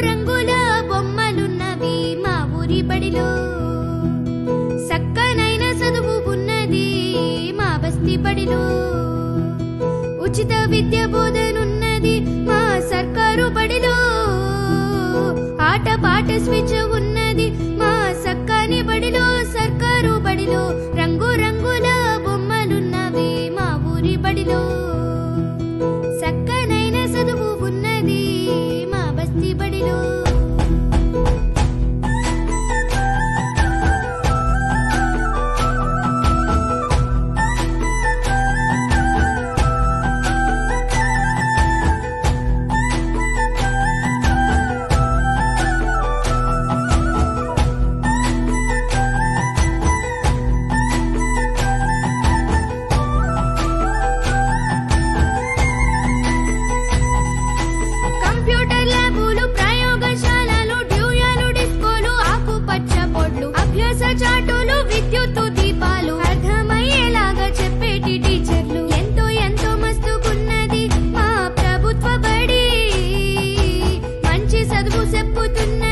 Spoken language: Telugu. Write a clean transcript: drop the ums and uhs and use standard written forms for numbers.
రంగుల బొమ్మలున్నవి మా ఊరి బడిలో. సక్కనైన చదువు ఉన్నది మా బస్తీ బడిలో. ఉచిత విద్య బోధనున్నది మా సర్కారు బడిలో. ఆట పాట స్విచ్ ఉన్నది మా సక్కని బడిలో, సర్కారు బడిలో. రంగు రంగుల బొమ్మలున్నవి మా ఊరి బడిలో. సక్కనైన చదువు ఉన్నది మా బస్తీ బడిలో. కంప్యూటర్ ల్యాబులు, ప్రయోగశాలలు, డ్యూయాలు, డిస్కోలు, ఆకుపచ్చ బోర్డులు, అభ్యాస చాటులు, విద్యుత్తు దీపాలు, అర్థమయ్యేలాగా చెప్పేటి టీచర్లు. ఎంతో ఎంతో మస్తుకున్నది మా ప్రభుత్వ బడి. మంచి చదువు చెప్పుతున్నది